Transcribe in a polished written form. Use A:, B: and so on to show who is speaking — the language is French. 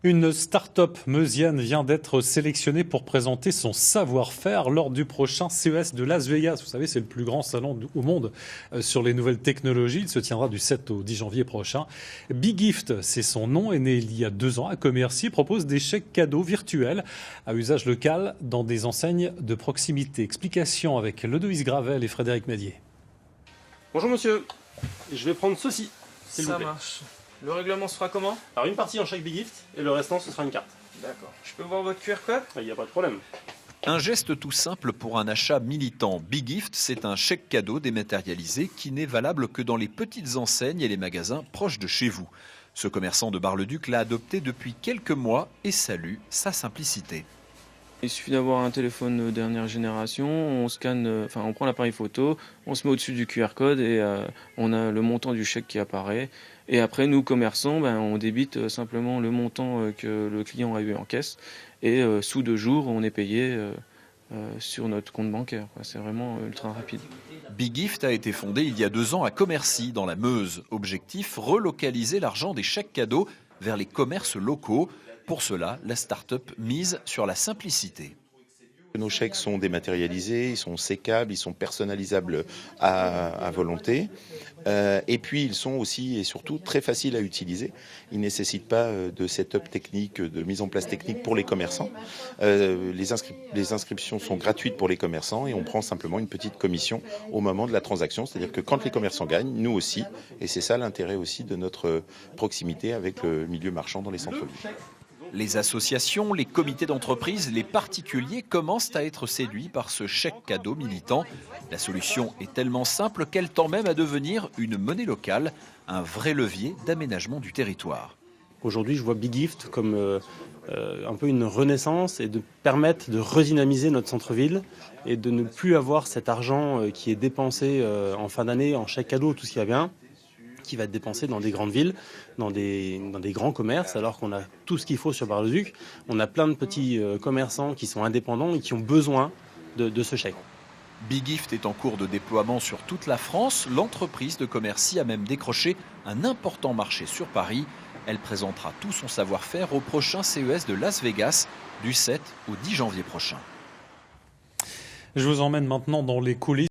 A: Une start-up meusienne vient d'être sélectionnée pour présenter son savoir-faire lors du prochain CES de Las Vegas. Vous savez, c'est le plus grand salon au monde sur les nouvelles technologies. Il se tiendra du 7 au 10 janvier prochain. BeGift, c'est son nom, est né il y a 2 ans à Commercy, propose des chèques cadeaux virtuels à usage local dans des enseignes de proximité. Explication avec Lodoïs Gravel et Frédéric Médier.
B: Bonjour monsieur, je vais prendre ceci, s'il vous
C: Ça
B: plaît.
C: marche. Le règlement se fera comment?
B: Alors une partie en chèque BeGift et le restant ce sera une carte.
C: D'accord. Je peux voir votre QR code?
B: Il n'y a pas de problème.
D: Un geste tout simple pour un achat militant. BeGift, c'est un chèque cadeau dématérialisé qui n'est valable que dans les petites enseignes et les magasins proches de chez vous. Ce commerçant de Bar-le-Duc l'a adopté depuis quelques mois et salue sa simplicité.
C: Il suffit d'avoir un téléphone dernière génération, on scanne, on prend l'appareil photo, on se met au-dessus du QR code et on a le montant du chèque qui apparaît. Et après, nous, commerçants, on débite simplement le montant que le client a eu en caisse. Et sous 2 jours, on est payé sur notre compte bancaire. C'est vraiment ultra rapide.
D: BeGift a été fondé il y a 2 ans à Commercy, dans la Meuse. Objectif, relocaliser l'argent des chèques cadeaux vers les commerces locaux. Pour cela, la start-up mise sur la simplicité.
E: Nos chèques sont dématérialisés, ils sont sécables, ils sont personnalisables à volonté. Et puis ils sont aussi et surtout très faciles à utiliser. Ils ne nécessitent pas de setup technique, de mise en place technique pour les commerçants. Les inscriptions sont gratuites pour les commerçants et on prend simplement une petite commission au moment de la transaction. C'est-à-dire que quand les commerçants gagnent, nous aussi. Et c'est ça l'intérêt aussi de notre proximité avec le milieu marchand dans les centres-villes.
D: Les associations, les comités d'entreprise, les particuliers commencent à être séduits par ce chèque cadeau militant. La solution est tellement simple qu'elle tend même à devenir une monnaie locale, un vrai levier d'aménagement du territoire.
F: Aujourd'hui, je vois BeGift comme un peu une renaissance et de permettre de redynamiser notre centre-ville et de ne plus avoir cet argent qui est dépensé en fin d'année en chèque cadeau, tout ce qui va bien, qui va être dépensé dans des grandes villes, dans des grands commerces, alors qu'on a tout ce qu'il faut sur Bar-le-Duc. On a plein de petits commerçants qui sont indépendants et qui ont besoin de ce chèque.
D: BeGift est en cours de déploiement sur toute la France. L'entreprise de Commercy a même décroché un important marché sur Paris. Elle présentera tout son savoir-faire au prochain CES de Las Vegas du 7 au 10 janvier prochain.
A: Je vous emmène maintenant dans les coulisses.